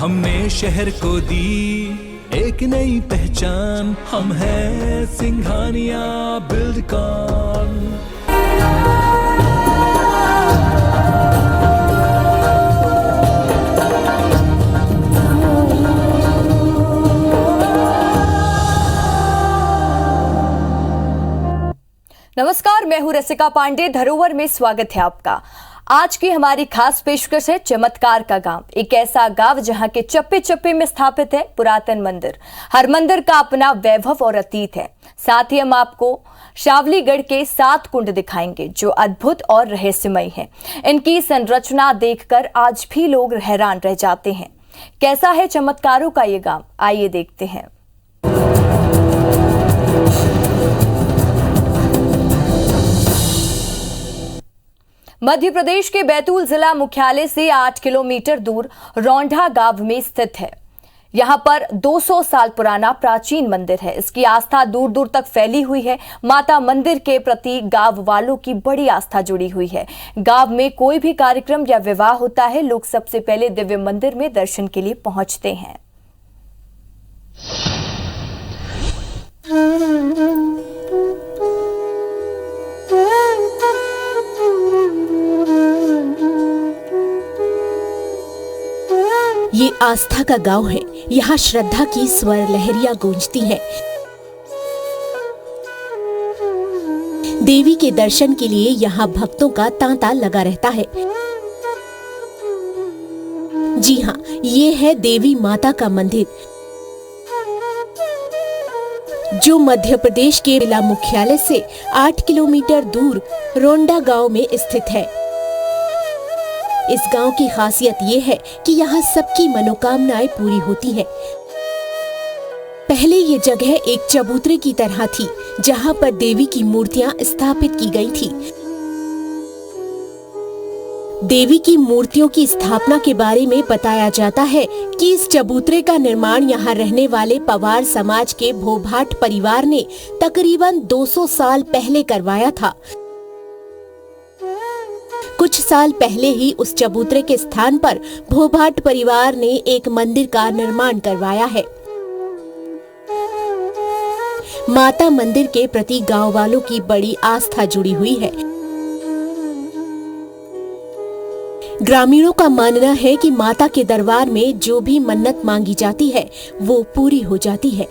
हमने शहर को दी एक नई पहचान, हम हैं सिंघानिया बिल्डकॉन। नमस्कार, मैं हूं रसिका पांडे। धरोहर में स्वागत है आपका। आज की हमारी खास पेशकश है चमत्कार का गांव। एक ऐसा गांव जहां के चप्पे चप्पे में स्थापित है पुरातन मंदिर। हर मंदिर का अपना वैभव और अतीत है। साथ ही हम आपको शावलीगढ़ के 7 कुंड दिखाएंगे जो अद्भुत और रहस्यमय हैं। इनकी संरचना देखकर आज भी लोग हैरान रह जाते हैं। कैसा है चमत्कारों का ये गांव, आइए देखते हैं। मध्य प्रदेश के बैतूल जिला मुख्यालय से 8 किलोमीटर दूर रौंढा गांव में स्थित है। यहां पर 200 साल पुराना प्राचीन मंदिर है। इसकी आस्था दूर दूर तक फैली हुई है। माता मंदिर के प्रति गांव वालों की बड़ी आस्था जुड़ी हुई है। गांव में कोई भी कार्यक्रम या विवाह होता है, लोग सबसे पहले दिव्य मंदिर में दर्शन के लिए पहुंचते हैं। ये आस्था का गांव है। यहाँ श्रद्धा की स्वर लहरियां गूंजती हैं। देवी के दर्शन के लिए यहाँ भक्तों का तांता लगा रहता है। जी हाँ, ये है देवी माता का मंदिर जो मध्य प्रदेश के जिला मुख्यालय से 8 किलोमीटर दूर रौंढा गांव में स्थित है। इस गांव की खासियत ये है कि यहाँ सबकी मनोकामनाएं पूरी होती हैं। पहले ये जगह एक चबूतरे की तरह थी जहाँ पर देवी की मूर्तियां स्थापित की गई थी। देवी की मूर्तियों की स्थापना के बारे में बताया जाता है कि इस चबूतरे का निर्माण यहाँ रहने वाले पवार समाज के भोभाट परिवार ने तकरीबन 200 साल पहले करवाया था। कुछ साल पहले ही उस चबूतरे के स्थान पर भोभाट परिवार ने एक मंदिर का निर्माण करवाया है। माता मंदिर के प्रति गांव वालों की बड़ी आस्था जुड़ी हुई है। ग्रामीणों का मानना है कि माता के दरबार में जो भी मन्नत मांगी जाती है वो पूरी हो जाती है।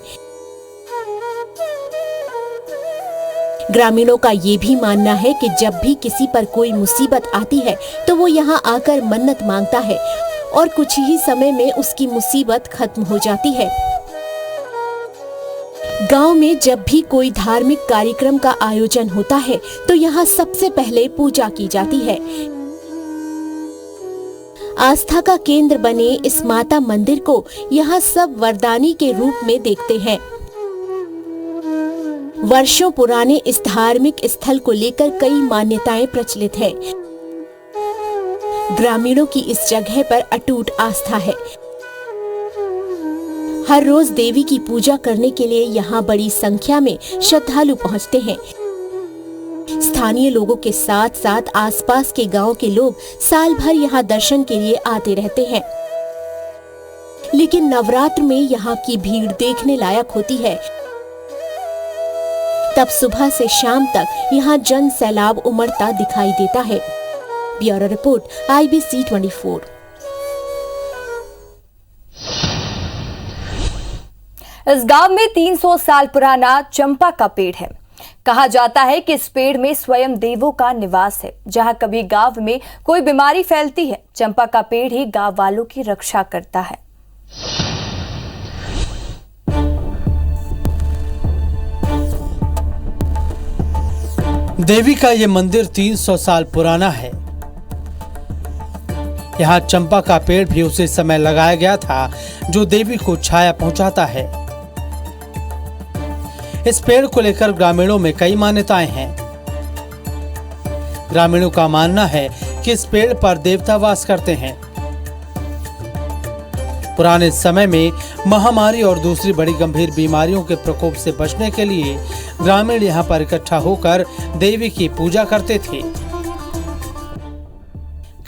ग्रामीणों का ये भी मानना है कि जब भी किसी पर कोई मुसीबत आती है तो वो यहाँ आकर मन्नत मांगता है और कुछ ही समय में उसकी मुसीबत खत्म हो जाती है। गांव में जब भी कोई धार्मिक कार्यक्रम का आयोजन होता है तो यहाँ सबसे पहले पूजा की जाती है। आस्था का केंद्र बने इस माता मंदिर को यहाँ सब वरदानी के रूप में देखते हैं। वर्षों पुराने इस धार्मिक स्थल को लेकर कई मान्यताएं प्रचलित है। ग्रामीणों की इस जगह पर अटूट आस्था है। हर रोज देवी की पूजा करने के लिए यहाँ बड़ी संख्या में श्रद्धालु पहुँचते हैं। स्थानीय लोगों के साथ साथ आसपास के गांव के लोग साल भर यहाँ दर्शन के लिए आते रहते हैं। लेकिन नवरात्र में यहाँ की भीड़ देखने लायक होती है। तब सुबह से शाम तक यहाँ जन सैलाब उमड़ता दिखाई देता है। Bureau report, IBC 24। इस गांव में 300 साल पुराना चंपा का पेड़ है। कहा जाता है कि इस पेड़ में स्वयं देवों का निवास है। जहां कभी गांव में कोई बीमारी फैलती है, चंपा का पेड़ ही गांव वालों की रक्षा करता है। देवी का ये मंदिर 300 साल पुराना है। यहाँ चंपा का पेड़ भी उसी समय लगाया गया था जो देवी को छाया पहुंचाता है। इस पेड़ को लेकर ग्रामीणों में कई मान्यताएं हैं। ग्रामीणों का मानना है कि इस पेड़ पर देवता वास करते हैं। पुराने समय में महामारी और दूसरी बड़ी गंभीर बीमारियों के प्रकोप से बचने के लिए ग्रामीण यहाँ पर इकट्ठा होकर देवी की पूजा करते थे।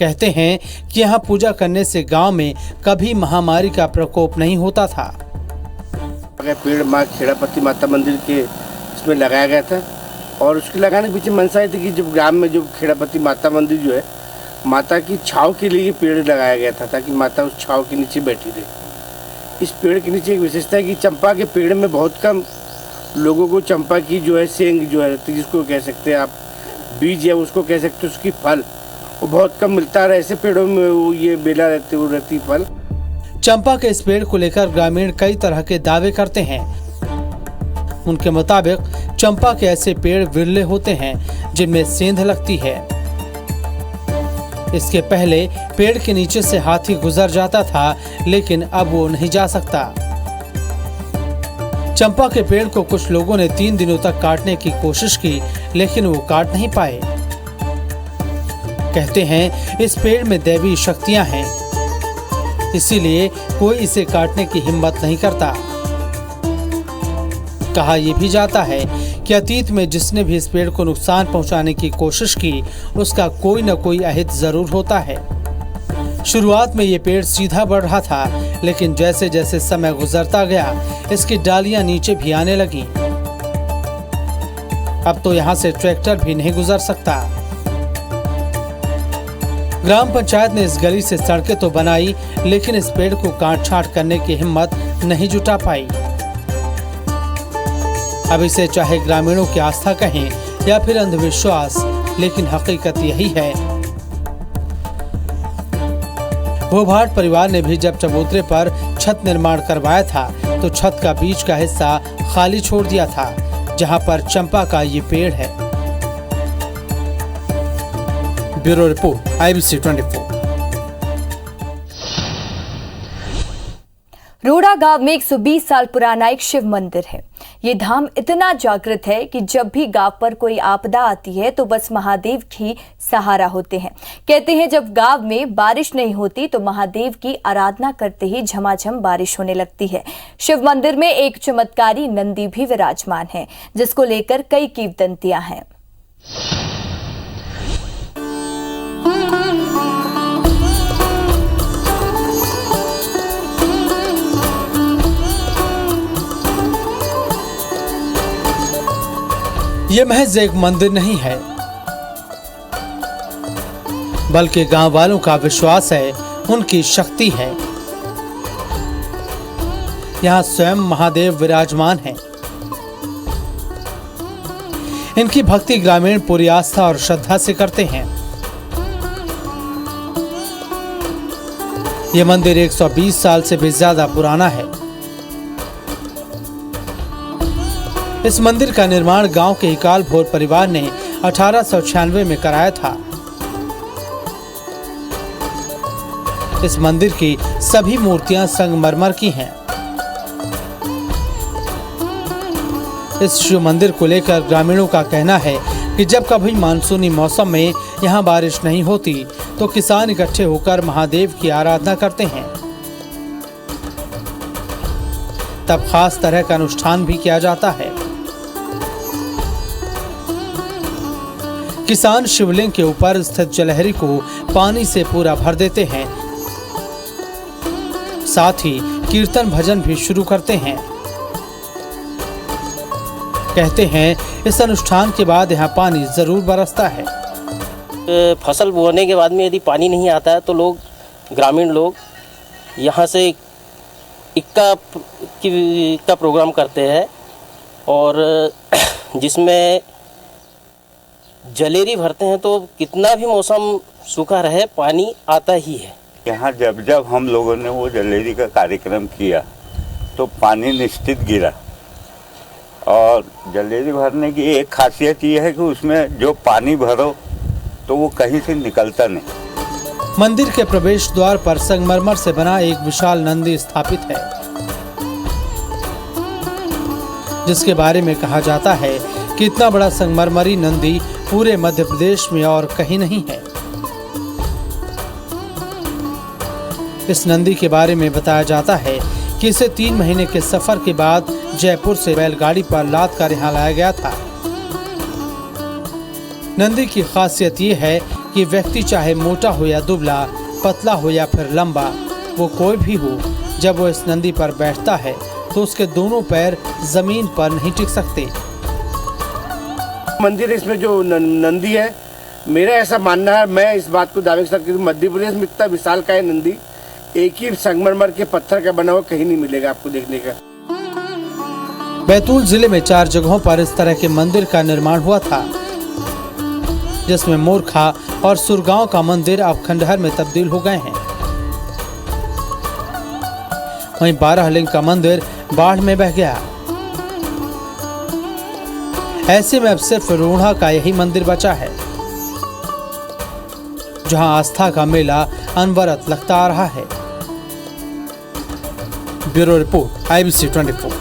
कहते हैं कि यहाँ पूजा करने से गांव में कभी महामारी का प्रकोप नहीं होता था। पेड़ माँ खेड़ापति माता मंदिर के इसमें लगाया गया था और उसके लगाने के पीछे मंशा ये थी कि जब ग्राम में जो खेड़ापति माता मंदिर जो है, माता की छाँव के लिए पेड़ लगाया गया था ताकि माता उस छाँव के नीचे बैठी रहे। इस पेड़ के नीचे एक विशेषता है कि चंपा के पेड़ में बहुत कम लोगों को चंपा की जो है सेंग जो है जिसको कह सकते हैं आप, बीज या उसको कह सकते हैं उसकी फल, वो बहुत कम मिलता है। ऐसे पेड़ों में वो ये बेला रहती फल। चंपा के इस पेड़ को लेकर ग्रामीण कई तरह के दावे करते हैं। उनके मुताबिक चंपा के ऐसे पेड़ विरले होते हैं जिनमें सेंध लगती है। इसके पहले पेड़ के नीचे से हाथी गुजर जाता था, लेकिन अब वो नहीं जा सकता। चंपा के पेड़ को कुछ लोगों ने 3 दिनों तक काटने की कोशिश की, लेकिन वो काट नहीं पाए। कहते हैं इस पेड़ में दैवी शक्तियां हैं, इसीलिए कोई इसे काटने की हिम्मत नहीं करता। कहा यह भी जाता है कि अतीत में जिसने भी इस पेड़ को नुकसान पहुंचाने की कोशिश की, उसका कोई न कोई अहित जरूर होता है। शुरुआत में ये पेड़ सीधा बढ़ रहा था, लेकिन जैसे जैसे समय गुजरता गया, इसकी डालियां नीचे भी आने लगी। अब तो यहाँ से ट्रैक्टर भी नहीं गुजर सकता। ग्राम पंचायत ने इस गली से सड़कें तो बनाई, लेकिन इस पेड़ को काट छांट करने की हिम्मत नहीं जुटा पाई। अब इसे चाहे ग्रामीणों की आस्था कहें या फिर अंधविश्वास, लेकिन हकीकत यही है। भोभाट परिवार ने भी जब चबूतरे पर छत निर्माण करवाया था तो छत का बीच का हिस्सा खाली छोड़ दिया था, जहां पर चंपा का ये पेड़ है। Bureau report, IBC 24। रोड़ा गांव में 120 साल पुराना एक शिव मंदिर है। ये धाम इतना जागृत है कि जब भी गांव पर कोई आपदा आती है तो बस महादेव ही सहारा होते हैं। कहते हैं जब गांव में बारिश नहीं होती तो महादेव की आराधना करते ही झमाझम बारिश होने लगती है। शिव मंदिर में एक चमत्कारी नंदी भी विराजमान है, जिसको लेकर कई किंवदंतियां हैं। ये महज एक मंदिर नहीं है, बल्कि गांव वालों का विश्वास है, उनकी शक्ति है। यहाँ स्वयं महादेव विराजमान हैं। इनकी भक्ति ग्रामीण पूरी आस्था और श्रद्धा से करते हैं। ये मंदिर 120 साल से भी ज्यादा पुराना है। इस मंदिर का निर्माण गांव के इकाल भोर परिवार ने 1896 में कराया था। इस मंदिर की सभी मूर्तियां संगमरमर की हैं। इस शिव मंदिर को लेकर ग्रामीणों का कहना है कि जब कभी मानसूनी मौसम में यहाँ बारिश नहीं होती तो किसान इकट्ठे होकर महादेव की आराधना करते हैं। तब खास तरह का अनुष्ठान भी किया जाता है। किसान शिवलिंग के ऊपर स्थित जलहरी को पानी से पूरा भर देते हैं। साथ ही कीर्तन भजन भी शुरू करते हैं। कहते हैं इस अनुष्ठान के बाद यहाँ पानी जरूर बरसता है। फसल बोने के बाद में यदि पानी नहीं आता है तो ग्रामीण लोग यहाँ से इक्का प्रोग्राम करते हैं और जिसमें जलेरी भरते हैं, तो कितना भी मौसम सूखा रहे पानी आता ही है। यहाँ जब जब हम लोगों ने वो जलेरी का कार्यक्रम किया तो पानी निश्चित गिरा। और जलेरी भरने की एक खासियत ये है कि उसमें जो पानी भरो तो वो कहीं से निकलता नहीं। मंदिर के प्रवेश द्वार पर संगमरमर से बना एक विशाल नंदी स्थापित है, जिसके बारे में कहा जाता है कि इतना बड़ा संगमरमरी नंदी पूरे मध्य प्रदेश में और कहीं नहीं है। इस नंदी के बारे में बताया जाता है कि इसे 3 महीने के सफर के बाद जयपुर से बैलगाड़ी पर लाद कर यहाँ लाया गया था। नंदी की खासियत ये है कि व्यक्ति चाहे मोटा हो या दुबला, पतला हो या फिर लंबा, वो कोई भी हो, जब वो इस नंदी पर बैठता है तो उसके दोनों पैर जमीन पर नहीं टिक सकते। मंदिर इसमें जो नंदी है, मेरा ऐसा मानना है, मैं इस बात को दावे के साथ कि मध्य प्रदेश में इतना विशालकाय नंदी एक ही संगमरमर के पत्थर का बना हुआ कहीं नहीं मिलेगा आपको देखने का। बैतूल जिले में 4 जगहों पर इस तरह के मंदिर का निर्माण हुआ था, जिसमें मोरखा और सुरगांव का मंदिर अब खंडहर में तब्दील हो गए हैं। वहीं 12 लिंग का मंदिर बाढ़ में बह गया। ऐसे में अब सिर्फ रोढ़ा का यही मंदिर बचा है, जहां आस्था का मेला अनवरत लगता आ रहा है। Bureau report, IBC 24।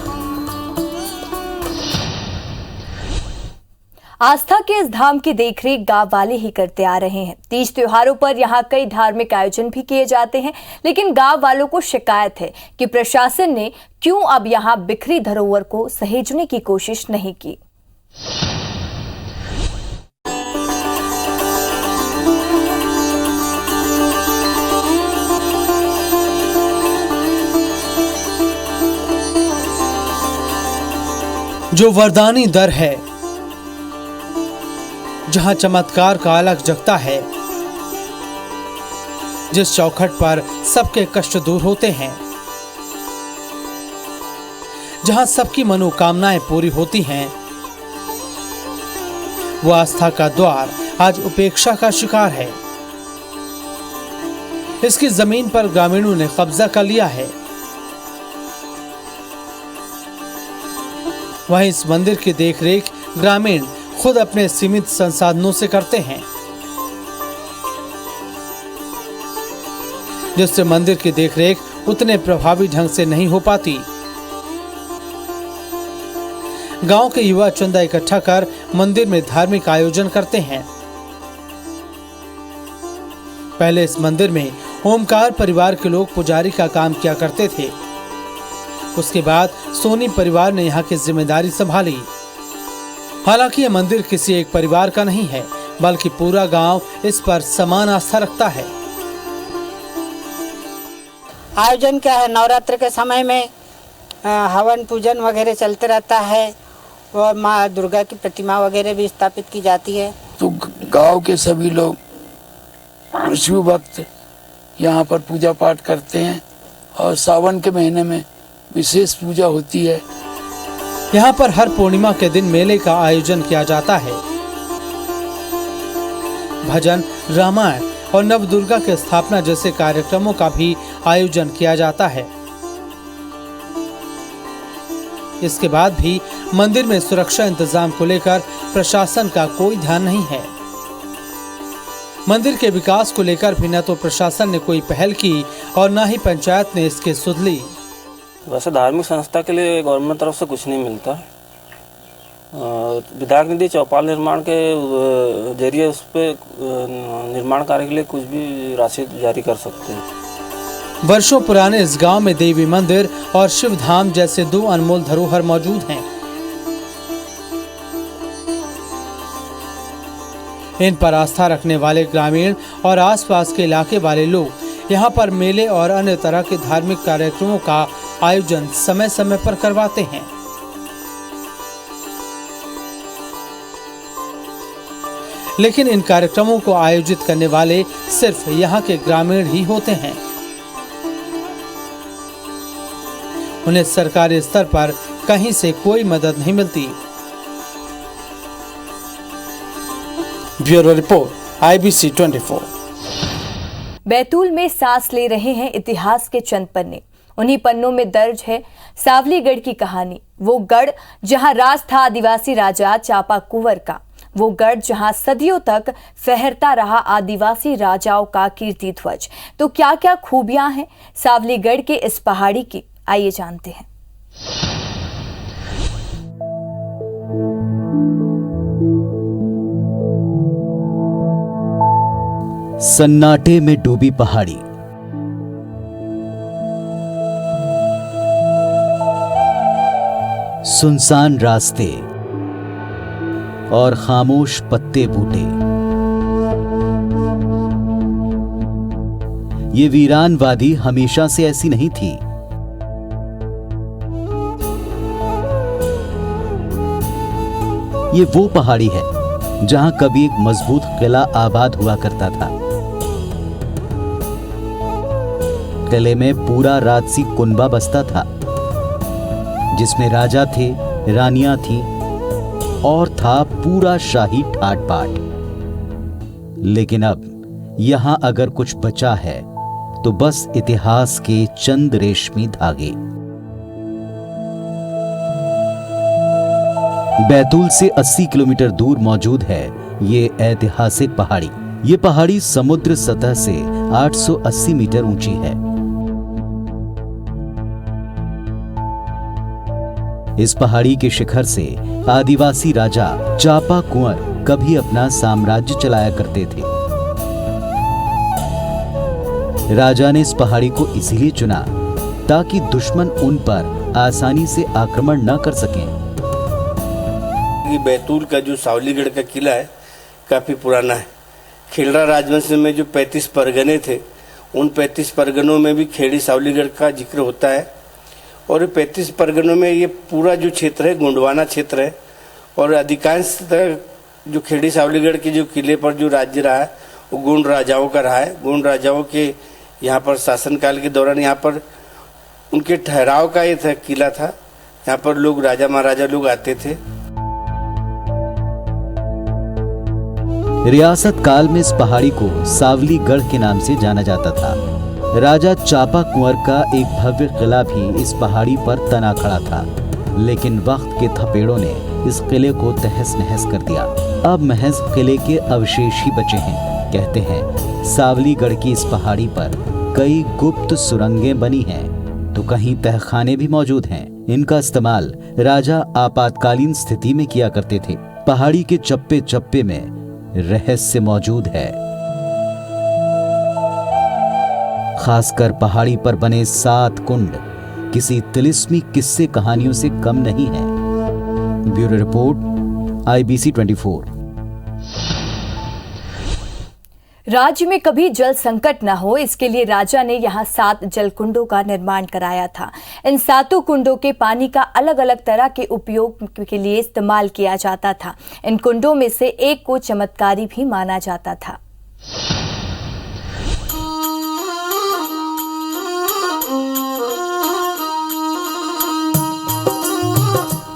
आस्था के इस धाम की देखरेख गांव वाले ही करते आ रहे हैं। तीज त्योहारों पर यहाँ कई धार्मिक आयोजन भी किए जाते हैं, लेकिन गांव वालों को शिकायत है कि प्रशासन ने क्यों अब यहाँ बिखरी धरोहर को सहेजने की कोशिश नहीं की। जो वरदानी दर है, जहां चमत्कार का अलग जगता है, जिस चौखट पर सबके कष्ट दूर होते हैं, जहां सबकी मनोकामनाएं पूरी होती हैं, वो आस्था का द्वार आज उपेक्षा का शिकार है। इसकी जमीन पर ग्रामीणों ने कब्जा कर लिया है। वहीं इस मंदिर की देखरेख ग्रामीण खुद अपने सीमित संसाधनों से करते हैं, जिससे मंदिर की देखरेख उतने प्रभावी ढंग से नहीं हो पाती। गांव के युवा चंदा इकट्ठा कर मंदिर में धार्मिक आयोजन करते हैं। पहले इस मंदिर में ओमकार परिवार के लोग पुजारी का काम किया करते थे। उसके बाद सोनी परिवार ने यहाँ की जिम्मेदारी संभाली। हालांकि यह मंदिर किसी एक परिवार का नहीं है, बल्कि पूरा गांव इस पर समान आस्था रखता है। आयोजन क्या है, नवरात्र के समय में हवन पूजन वगैरह चलते रहता है और माँ दुर्गा की प्रतिमा वगैरह भी स्थापित की जाती है। तो गांव के सभी लोग शिव भक्त यहाँ पर पूजा पाठ करते हैं और सावन के महीने में विशेष पूजा होती है। यहाँ पर हर पूर्णिमा के दिन मेले का आयोजन किया जाता है। भजन, रामायण और नवदुर्गा के स्थापना जैसे कार्यक्रमों का भी आयोजन किया जाता है। इसके बाद भी मंदिर में सुरक्षा इंतजाम को लेकर प्रशासन का कोई ध्यान नहीं है। मंदिर के विकास को लेकर भी न तो प्रशासन ने कोई पहल की और न ही पंचायत ने इसकी सुध ली। वैसे धार्मिक संस्था के लिए गवर्नमेंट तरफ से कुछ नहीं मिलता। विधायक निधि चौपाल निर्माण के जरिए उस पर निर्माण कार्य के लिए कुछ भी राशि जारी कर सकते हैं। वर्षों पुराने इस गांव में देवी मंदिर और शिव धाम जैसे 2 अनमोल धरोहर मौजूद हैं। इन पर आस्था रखने वाले ग्रामीण और आसपास के इलाके वाले लोग यहाँ पर मेले और अन्य तरह के धार्मिक कार्यक्रमों का आयोजन समय समय पर करवाते हैं। लेकिन इन कार्यक्रमों को आयोजित करने वाले सिर्फ यहाँ के ग्रामीण ही होते हैं। उन्हें सरकारी स्तर पर कहीं से कोई मदद नहीं मिलती। Bureau report, IBC 24। बैतूल में सांस ले रहे हैं इतिहास के चंद पन्ने। उन्हीं पन्नों में दर्ज है सावलीगढ़ की कहानी। वो गढ़ जहां राज था आदिवासी राजा चापा कुंवर का, वो गढ़ जहां सदियों तक फहरता रहा आदिवासी राजाओं का कीर्ति ध्वज। तो क्या क्या खूबियां हैं सावलीगढ़ के इस पहाड़ी की, आइए जानते हैं। सन्नाटे में डूबी पहाड़ी, सुनसान रास्ते और खामोश पत्ते बूटे, ये वीरान वादी हमेशा से ऐसी नहीं थी। ये वो पहाड़ी है जहां कभी एक मजबूत किला आबाद हुआ करता था। किले में पूरा राजसी कुनबा बसता था, जिसमें राजा थे, रानियां थी और था पूरा शाही ठाट बाट। लेकिन अब यहां अगर कुछ बचा है तो बस इतिहास के चंद रेशमी धागे। बैतूल से 80 किलोमीटर दूर मौजूद है ये ऐतिहासिक पहाड़ी। ये पहाड़ी समुद्र सतह से 880 मीटर ऊंची है। इस पहाड़ी के शिखर से आदिवासी राजा चापा कुंवर कभी अपना साम्राज्य चलाया करते थे। राजा ने इस पहाड़ी को इसीलिए चुना ताकि दुश्मन उन पर आसानी से आक्रमण न कर सकें। बैतूल का जो सावलीगढ़ का किला है काफ़ी पुराना है। खेलरा राजवंश में जो 35 परगने थे, उन 35 परगनों में भी खेड़ी सावलीगढ़ का जिक्र होता है। और 35 परगनों में ये पूरा जो क्षेत्र है गोंडवाना क्षेत्र है। और अधिकांश जो खेड़ी सावलीगढ़ के जो किले पर जो राज्य रहा है वो गोंड राजाओं का रहा है। गोंड राजाओं के यहाँ पर शासनकाल के दौरान यहाँ पर उनके ठहराव का ये था, किला था। यहाँ पर लोग राजा महाराजा लोग आते थे। रियासत काल में इस पहाड़ी को सावलीगढ़ के नाम से जाना जाता था। राजा चापा कुंवर का एक भव्य किला भी इस पहाड़ी पर तना खड़ा था, लेकिन वक्त के थपेड़ों ने इस किले को तहस नहस कर दिया। अब महज किले के अवशेष ही बचे हैं। कहते हैं सावलीगढ़ की इस पहाड़ी पर कई गुप्त सुरंगें बनी हैं, तो कहीं तहखाने भी मौजूद हैं। इनका इस्तेमाल राजा आपातकालीन स्थिति में किया करते थे। पहाड़ी के चप्पे चप्पे में रहस्य मौजूद है। खासकर पहाड़ी पर बने 7 कुंड किसी तिलिस्मी किस्से कहानियों से कम नहीं है। Bureau report, IBC 24। राज्य में कभी जल संकट न हो, इसके लिए राजा ने यहाँ 7 जल कुंडों का निर्माण कराया था। इन 7 कुंडों के पानी का अलग अलग तरह के उपयोग के लिए इस्तेमाल किया जाता था। इन कुंडों में से एक को चमत्कारी भी माना जाता था।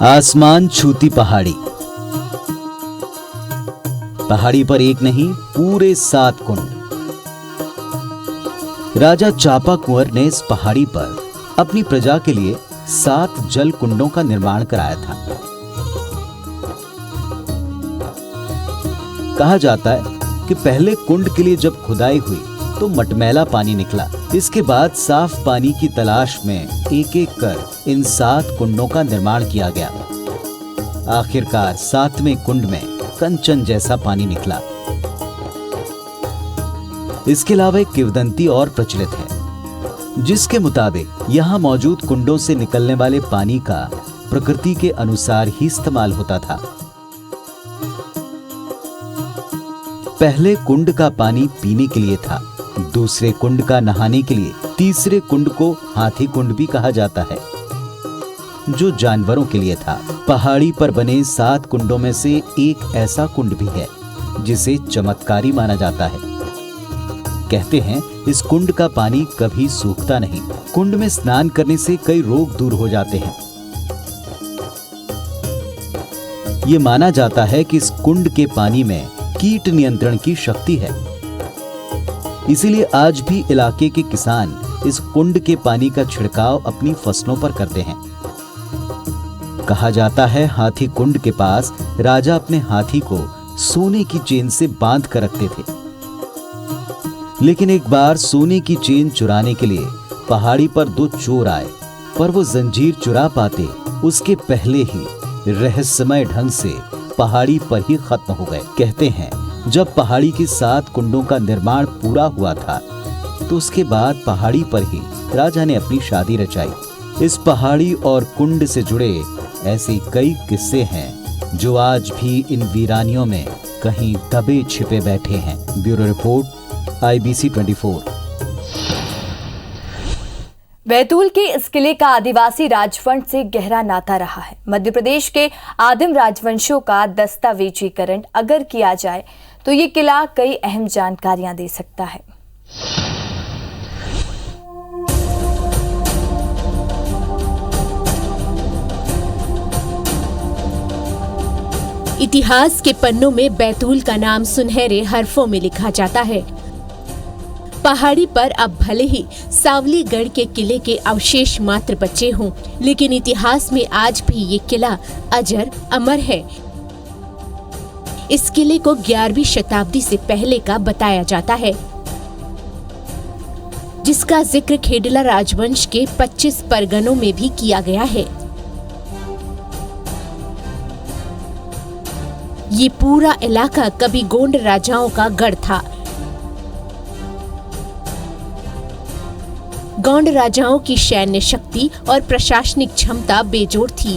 आसमान छूती पहाड़ी। पहाड़ी पर एक नहीं, पूरे 7 कुंड। राजा चापा कुंवर ने इस पहाड़ी पर अपनी प्रजा के लिए 7 जल कुंडों का निर्माण कराया था। कहा जाता है कि पहले कुंड के लिए जब खुदाई हुई तो मटमैला पानी निकला। इसके बाद साफ पानी की तलाश में एक एक कर इन 7 कुंडों का निर्माण किया गया। आखिरकार 7वें कुंड में कंचन जैसा पानी निकला। इसके अलावा एक किंवदंती और प्रचलित है, जिसके मुताबिक यहाँ मौजूद कुंडों से निकलने वाले पानी का प्रकृति के अनुसार ही इस्तेमाल होता था। पहले कुंड का पानी पीने के लिए था, दूसरे कुंड का नहाने के लिए, तीसरे कुंड को हाथी कुंड भी कहा जाता है, जो जानवरों के लिए था। पहाड़ी पर बने 7 कुंडों में से एक ऐसा कुंड भी है जिसे चमत्कारी माना जाता है। कहते हैं इस कुंड का पानी कभी सूखता नहीं। कुंड में स्नान करने से कई रोग दूर हो जाते हैं। ये माना जाता है कि इस कुंड के पानी में कीट नियंत्रण की शक्ति है। इसीलिए आज भी इलाके के किसान इस कुंड के पानी का छिड़काव अपनी फसलों पर करते हैं। कहा जाता है हाथी कुंड के पास राजा अपने हाथी को सोने की चेन से बांध कर रखते थे। लेकिन एक बार सोने की चेन चुराने के लिए पहाड़ी पर 2 चोर आए, पर वो जंजीर चुरा पाते उसके पहले ही रहस्यमय ढंग से पहाड़ी पर ही खत्म हो गए। कहते हैं जब पहाड़ी के 7 कुंडों का निर्माण पूरा हुआ था तो उसके बाद पहाड़ी पर ही राजा ने अपनी शादी रचाई। इस पहाड़ी और कुंड से जुड़े ऐसे कई किस्से हैं जो आज भी इन वीरानियों में कहीं दबे छिपे बैठे हैं। Bureau report, IBC 24। बैतूल के इस किले का आदिवासी राजवंश से गहरा नाता रहा है। मध्य प्रदेश के आदिम राजवंशों का दस्तावेजीकरण अगर किया जाए तो ये किला कई अहम जानकारियां दे सकता है। इतिहास के पन्नों में बैतूल का नाम सुनहरे हरफों में लिखा जाता है। पहाड़ी पर अब भले ही सावलीगढ़ के किले के अवशेष मात्र बचे हों, लेकिन इतिहास में आज भी ये किला अजर अमर है। इस किले को 11वीं शताब्दी से पहले का बताया जाता है, जिसका जिक्र खेडला राजवंश के 25 परगनों में भी किया गया है। ये पूरा इलाका कभी गोंड राजाओं का गढ़ था। गोंड राजाओं की सैन्य शक्ति और प्रशासनिक क्षमता बेजोड़ थी।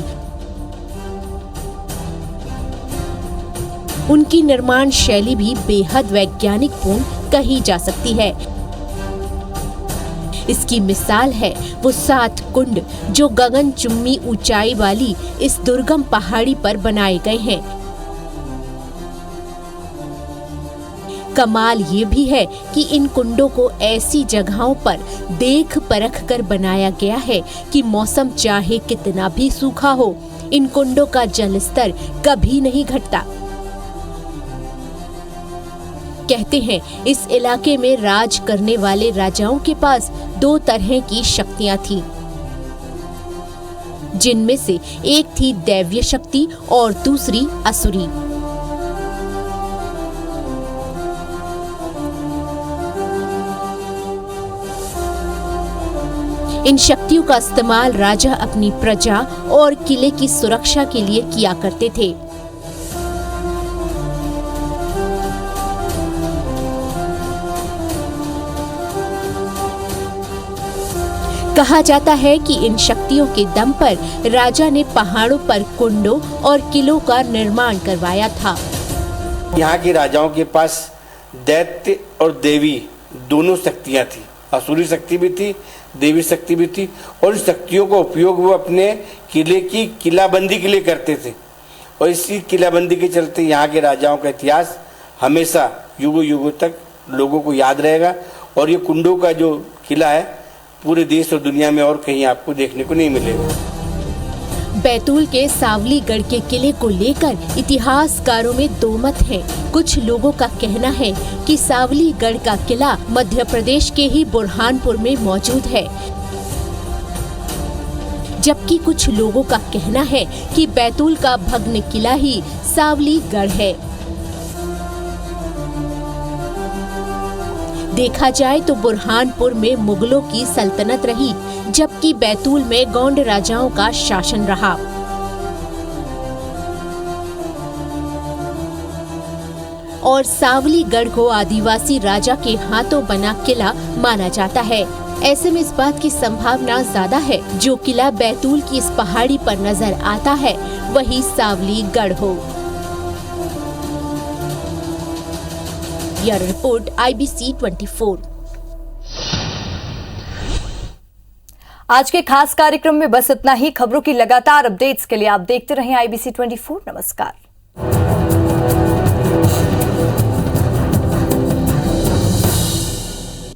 उनकी निर्माण शैली भी बेहद वैज्ञानिक पूर्ण कही जा सकती है। इसकी मिसाल है वो 7 कुंड जो गगनचुम्बी ऊंचाई वाली इस दुर्गम पहाड़ी पर बनाए गए हैं। कमाल ये भी है कि इन कुंडों को ऐसी जगहों पर देख परख कर बनाया गया है कि मौसम चाहे कितना भी सूखा हो, इन कुंडों का जल स्तर कभी नहीं घटता। कहते हैं इस इलाके में राज करने वाले राजाओं के पास 2 तरह की शक्तियां थीं, जिनमें से एक थी दैवीय शक्ति और दूसरी असुरी। इन शक्तियों का इस्तेमाल राजा अपनी प्रजा और किले की सुरक्षा के लिए किया करते थे। कहा जाता है कि इन शक्तियों के दम पर राजा ने पहाड़ों पर कुंडों और किलों का निर्माण करवाया था। यहाँ के राजाओं के पास दैत्य और देवी दोनों शक्तियाँ थी। असुरी शक्ति भी थी, देवी शक्ति भी थी, और इस शक्तियों का उपयोग वो अपने किले की किलाबंदी के लिए करते थे। और इसी किलाबंदी के चलते यहाँ के राजाओं का इतिहास हमेशा युगों युगों तक लोगों को याद रहेगा। और ये कुंडों का जो किला है पूरे देश और दुनिया में और कहीं आपको देखने को नहीं मिलेगा। बैतूल के सावलीगढ़ के किले को लेकर इतिहासकारों में 2 मत हैं। कुछ लोगों का कहना है कि सावलीगढ़ का किला मध्य प्रदेश के ही बुरहानपुर में मौजूद है, जबकि कुछ लोगों का कहना है कि बैतूल का भग्न किला ही सावलीगढ़ है। देखा जाए तो बुरहानपुर में मुगलों की सल्तनत रही, जबकि बैतूल में गोंड राजाओं का शासन रहा। और सावलीगढ़ को आदिवासी राजा के हाथों बना किला माना जाता है। ऐसे में इस बात की संभावना ज्यादा है जो किला बैतूल की इस पहाड़ी पर नजर आता है वही सावलीगढ़ हो। यह रिपोर्ट IBC 24। आज के खास कार्यक्रम में बस इतना ही। खबरों की लगातार अपडेट्स के लिए आप देखते रहें IBC 24। नमस्कार।